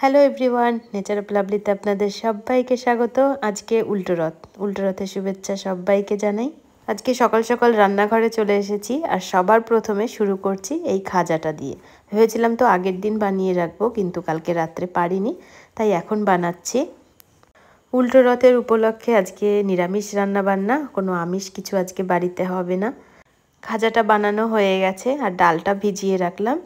Hello everyone, nature of লাভলিতে আপনাদের সবাইকে স্বাগত। আজকে উল্টো রথের শুভেচ্ছা সবাইকে জানাই। আজকে সকাল সকাল রান্নাঘরে চলে এসেছি আর সবার প্রথমে শুরু করছি এই খাজাটা দিয়ে। ভেবেছিলাম তো আগের দিন বানিয়ে রাখবো, কিন্তু কালকে রাত্রে পারিনি, তাই এখন বানাচ্ছি। উল্টো রথের উপলক্ষে আজকে নিরামিষ রান্না বান্না, কোনো আমিষ কিছু আজকে বাড়িতে হবে না। খাজাটা বানানো হয়ে গেছে আর ডালটা ভিজিয়ে রাখলাম।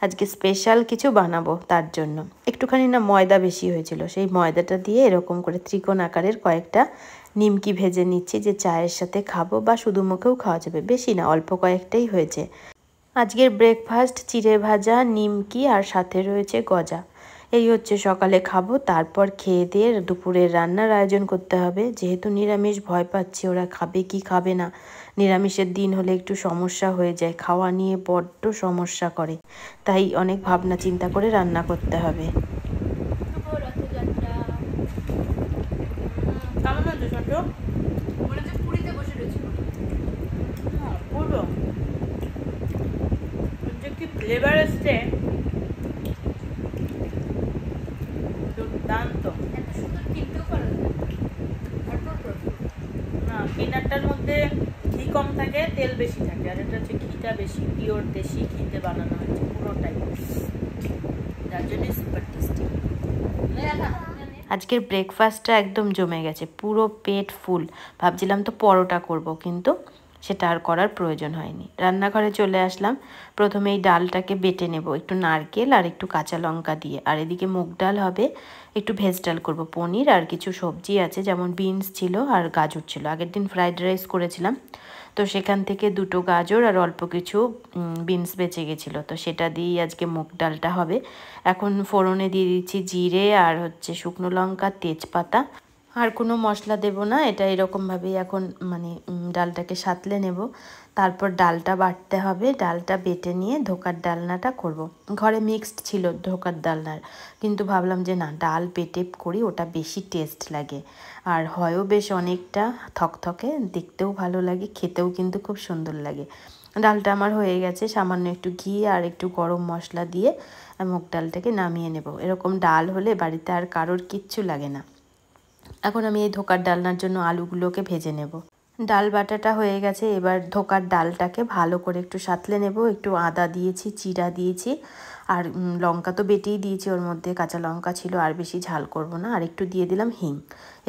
আজকে স্পেশাল কিছু বানাবো, তার জন্য একটুখানি না ময়দা বেশি হয়েছিল, সেই ময়দাটা দিয়ে এরকম করে ত্রিকোণ আকারের কয়েকটা নিমকি ভেজে নিচ্ছি, যে চায়ের সাথে খাবো বা শুধু মুখেও খাওয়া যাবে। বেশি না, অল্প কয়েকটাই হয়েছে। আজকের ব্রেকফাস্ট চিড়ে ভাজা, নিমকি আর সাথে রয়েছে গজা। এই হচ্ছে সকালে খাবো, তারপর খেয়ে দিয়ে দুপুরের রান্নার আয়োজন করতে হবে। যেহেতু নিরামিষ, ভয় পাচ্ছি ওরা খাবে কি খাবে না। নিরামিষের দিন হলে একটু সমস্যা হয়ে যায়, খাওয়া নিয়ে বড্ড সমস্যা করে, তাই অনেক ভাবনা চিন্তা করে রান্না করতে হবে। ফ্লেভার এসছে দুর্দান্ত। না, কিনারটার মধ্যে ঘি কম থাকে, তেল বেশি থাকে, আর এটা হচ্ছে ঘিটা বেশি, পিওর দেশি ঘিতে বানানো হয়েছে পুরোটাই, যার জন্য সুপার টেস্টি। আজকের ব্রেকফাস্টটা একদম জমে গেছে, পুরো পেট ফুল। ভাবছিলাম তো পরোটা করব, কিন্তু সেটা আর করার প্রয়োজন হয়নি। রান্নাঘরে চলে আসলাম। প্রথমে এই ডালটাকে বেটে নেব, একটু নারকেল আর একটু কাঁচা লঙ্কা দিয়ে। আর এদিকে মুগ ডাল হবে, একটু ভেজ ডাল করব, পনির আর কিছু সবজি আছে, যেমন বিনস ছিল আর গাজর ছিল। আগের দিন ফ্রাইড রাইস করেছিলাম, তো সেখান থেকে দুটো গাজর আর অল্প কিছু বিনস বেঁচে গেছিলো, তো সেটা দিয়েই আজকে মুগ ডালটা হবে। এখন ফোড়নে দিয়ে দিচ্ছি জিরে আর হচ্ছে শুকনো লঙ্কা, তেজপাতা। আর কোনো মশলা দেব না, এটা এরকমভাবেই এখন মানে ডালটাকে সাঁতলে নেব। তারপর ডালটা বাটতে হবে, ডালটা বেটে নিয়ে ধোকার ডালনাটা করব। ঘরে মিক্সড ছিল ধোকার ডালনার, কিন্তু ভাবলাম যে না, ডাল বেটে করি, ওটা বেশি টেস্ট লাগে আর হয়ও বেশ অনেকটা থকথকে, দেখতেও ভালো লাগে, খেতেও কিন্তু খুব সুন্দর লাগে। ডালটা আমার হয়ে গেছে, সামান্য একটু ঘি আর একটু গরম মশলা দিয়ে মুগ ডালটাকে নামিয়ে নেব। এরকম ডাল হলে বাড়িতে আর কারোর কিচ্ছু লাগে না। এখন আমি এই ধোকার ডালনার জন্য আলুগুলোকে ভেজে নেব। ডাল বাটাটা হয়ে গেছে, এবার ধোকার ডালটাকে ভালো করে একটু সাঁতলে নেব। একটু আদা দিয়েছি, জিরা দিয়েছি, আর লঙ্কা তো বেটেই দিয়েছি, ওর মধ্যে কাঁচা লঙ্কা ছিল, আর বেশি ঝাল করব না। আর একটু দিয়ে দিলাম হিং।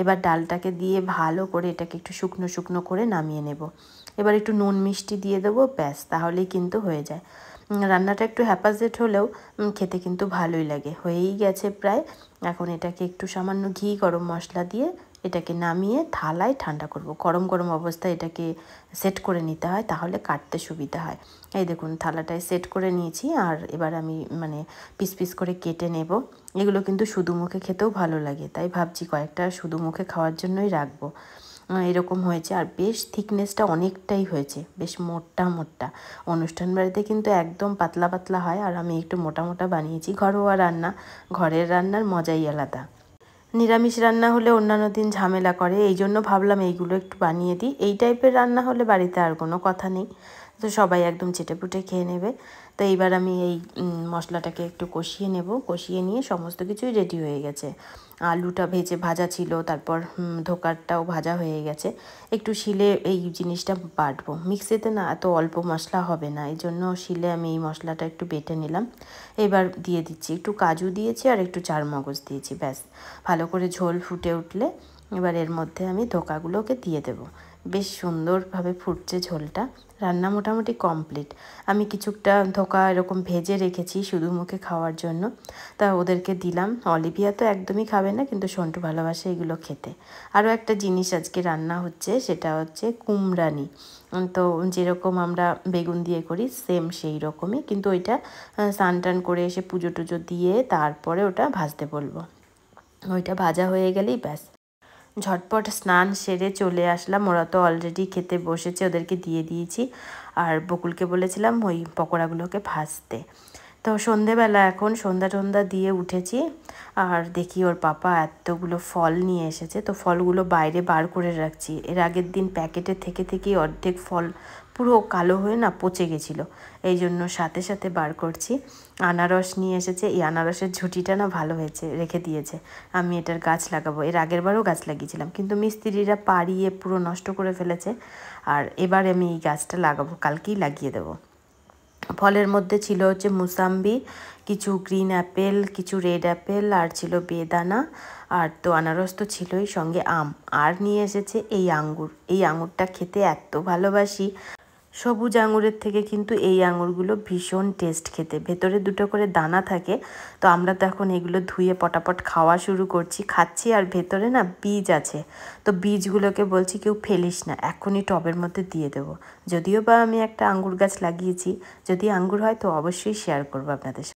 এবার ডালটাকে দিয়ে ভালো করে এটাকে একটু শুকনো শুকনো করে নামিয়ে নেব। এবার একটু নুন মিষ্টি দিয়ে দেবো, ব্যাস, তাহলেই কিন্তু হয়ে যায়। রান্নাটা একটু হ্যাপাজেট হলেও খেতে কিন্তু ভালোই লাগে। হয়েই গেছে প্রায়। এখন এটাকে একটু সামান্য ঘি, গরম মশলা দিয়ে এটাকে নামিয়ে থালায় ঠান্ডা করব। গরম গরম অবস্থায় এটাকে সেট করে নিতে হয়, তাহলে কাটতে সুবিধা হয়। এই দেখুন, থালাটায় সেট করে নিয়েছি, আর এবার আমি মানে পিস পিস করে কেটে নেব। এগুলো কিন্তু শুধু মুখে খেতেও ভালো লাগে, তাই ভাবছি কয়েকটা শুধু মুখে খাওয়ার জন্যই রাখবো। এরকম হয়েছে, আর বেশ থিকনেসটা অনেকটাই হয়েছে, বেশ মোটা মোটা। অনুষ্ঠান বাড়িতে কিন্তু একদম পাতলা পাতলা হয়, আর আমি একটু মোটা মোটা বানিয়েছি। ঘরোয়া রান্না, ঘরের রান্নার মজাই আলাদা। নিরামিষ রান্না হলে অন্যান্য দিন ঝামেলা করে, এই জন্য ভাবলাম এইগুলো একটু বানিয়ে দিই। এই টাইপের রান্না হলে বাড়িতে আর কোনো কথা নেই, তো সবাই একদম চেটেপুটে খেয়ে নেবে। তো এইবার আমি এই মশলাটাকে একটু কষিয়ে নেব। কষিয়ে নিয়ে সমস্ত কিছুই রেডি হয়ে গেছে। আলুটা ভাজা ছিল, তারপর ধোকারটাও ভাজা হয়ে গেছে। একটু শিলে এই জিনিসটা বাটবো, মিক্সিতে না এত অল্প মশলা হবে না, এই জন্য শিলে আমি এই মশলাটা একটু বেটে নিলাম। এবার দিয়ে দিচ্ছি একটু কাজু দিয়েছি আর একটু চারমগজ দিয়েছি, ব্যাস। ভালো করে ঝোল ফুটে উঠলে এবার এর মধ্যে আমি ধোকাগুলোকে দিয়ে দেব। বেশ সুন্দরভাবে ফুটছে ঝোলটা। রান্না মোটামুটি কমপ্লিট। আমি কিছুটা ধোকা এরকম ভেজে রেখেছি শুধু মুখে খাওয়ার জন্য, তা ওদেরকে দিলাম। অলিভিয়া তো একদমই খাবে না, কিন্তু সন্টু ভালোবাসে এগুলো খেতে। আরও একটা জিনিস আজকে রান্না হচ্ছে, সেটা হচ্ছে কুমড়ানি। তো যেরকম আমরা বেগুন দিয়ে করি সেম সেই রকমই, কিন্তু ওইটা স্নান টান করে এসে পুজো টুজো দিয়ে তারপরে ওটা ভাজতে বলবো। ওইটা ভাজা হয়ে গেলেই ব্যাস। ঝটপট স্নান সেরে চলে আসলাম। ওরা তো অলরেডি খেতে বসেছে, ওদেরকে দিয়ে দিয়েছি। আর বকুলকে বলেছিলাম ওই পকোড়াগুলোকে ভাজতে। তো সন্ধেবেলা এখন সন্ধ্যা দিয়ে উঠেছি, আর দেখি ওর পাপা এতগুলো ফল নিয়ে এসেছে। তো ফলগুলো বাইরে বার করে রাখছি। এর আগের দিন প্যাকেটে থেকে অর্ধেক ফল পুরো কালো হয়ে না পচে গেছিলো, এই জন্য সাথে সাথে বার করছি। আনারস নিয়ে এসেছে, এই আনারসের ঝুঁটিটা না ভালো হয়েছে, রেখে দিয়েছে। আমি এটার গাছ লাগাবো, এর আগের বারও গাছ লাগিয়েছিলাম কিন্তু মিস্ত্রিরা পাড়িয়ে পুরো নষ্ট করে ফেলেছে। আর এবার আমি এই গাছটা লাগাবো, কালকেই লাগিয়ে দেবো। ফলের মধ্যে ছিল হচ্ছে মুসাম্বি, কিছু গ্রিন অ্যাপেল, কিছু রেড অ্যাপেল, আর ছিল বেদানা, আর তো আনারস তো ছিলই, সঙ্গে আম। আর নিয়ে এসেছে এই আঙ্গুর। এই আঙুরটা খেতে এত ভালোবাসি। সবুজ আঙুরের থেকে কিন্তু এই আঙুরগুলো ভীষণ টেস্ট খেতে, ভেতরে দুটো করে দানা থাকে। তো আমরা তো এখন এগুলো ধুয়ে পটাপট খাওয়া শুরু করছি, খাচ্ছি। আর ভেতরে না বীজ আছে, তো বীজগুলোকে বলছি কেউ ফেলিস না, এখনই টবের মধ্যে দিয়ে দেবো। যদিও বা আমি একটা আঙ্গুর গাছ লাগিয়েছি, যদি আঙ্গুর হয় তো অবশ্যই শেয়ার করবো আপনাদের সাথে।